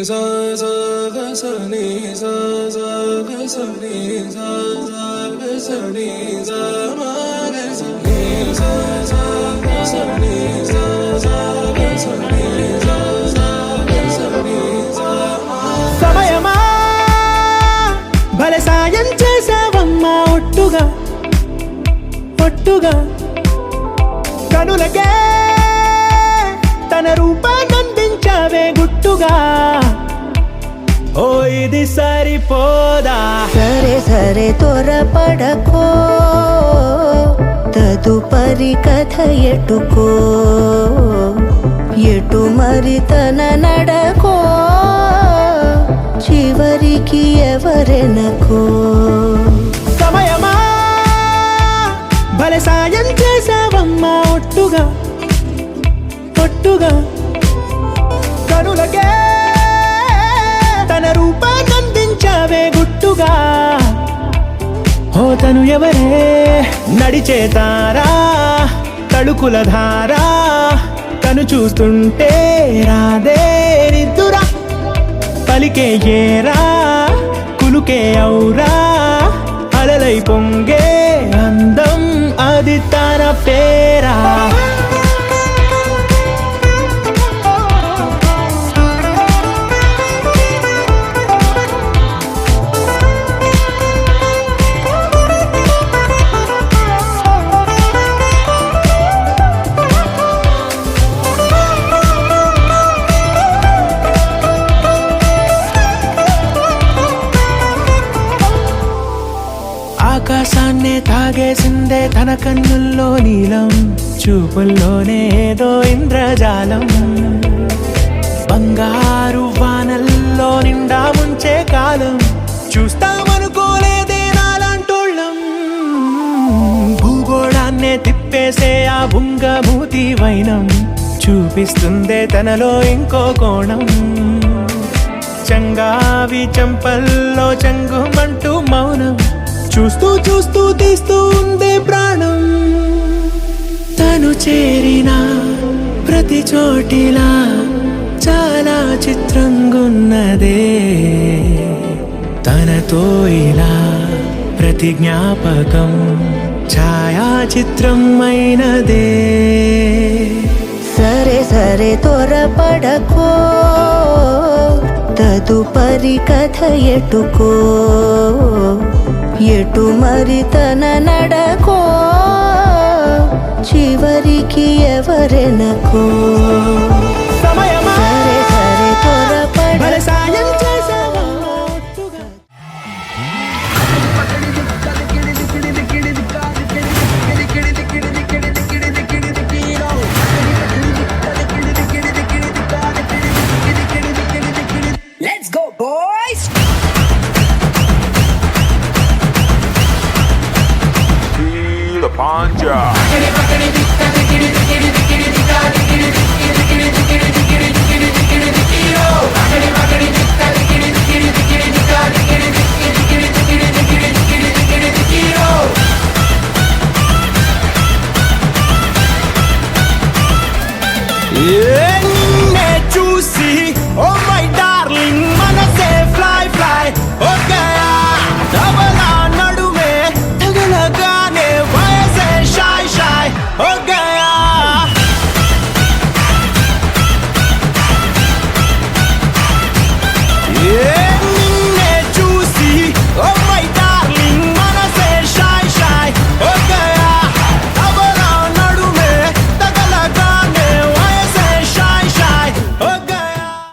sa sa ga sa ni sa sa ga sa ni sa sa ga sa ni sa ma ga sa ni sa sa ga sa ni sa sa ga sa ni sa sa ga sa ni sa ma సమయమా భలే సాయం చేసావమ్మా ఒట్టుగా ఒట్టుగా కనులకే తన రూపాన్నందించావే గుట్టుగా ఓ ఇది సరిపోదా సరే సరే త్వరపడకో తదుపరి కథ ఎటుకో ఎటు మరి తన నడకో చివరికి ఎవరెనకో సమయమా భలే సాయం చేసావమ్మా ఒట్టుగా ఒట్టుగా కనులకే తన రూపాన్నందించావే గుట్టుగా ఓ తను ఎవరే నడిచే తారా తళుకుల ధారా తను చూస్తుంటే రాదే నిద్దురా పలికే ఏరా కులుకే ఔరా అలలై పొంగే అందం అది తన పేరా ఆకాశాన్నే తాగేసిందే తన కన్నుల్లో నీలం చూపుల్లోనే ఏదో ఇంద్రజాలం బంగారు వానల్లో నిండా ముంచే కాలం చూస్తామనుకోలేదే నాలాంటోళ్ళం భూగోళాన్నే తిప్పేసే ఆ బుంగమూతి వైనం చూపిస్తుందే తనలో ఇంకో కోణం చంగావి చంపల్లో చంగుమంటూ మౌనం చూస్తూ చూస్తూ తీస్తూ ఉందే ప్రాణం తను చేరిన ప్రతి చోటిలా చాలా చిత్రంగున్నదే తనతో ఇలా ప్రతి జ్ఞాపకం ఛాయాచిత్రం అయినదే సరే సరే త్వరపడకో తదుపరి కథ ఎటుకో ఎటు మరి తన నడకో చివరికి ఎవరెనకో సమయమా సరే సరే త్వరపడ భలే సాయం చేసావమ్మా ఒట్టుగా Let's go, boys! The Panja.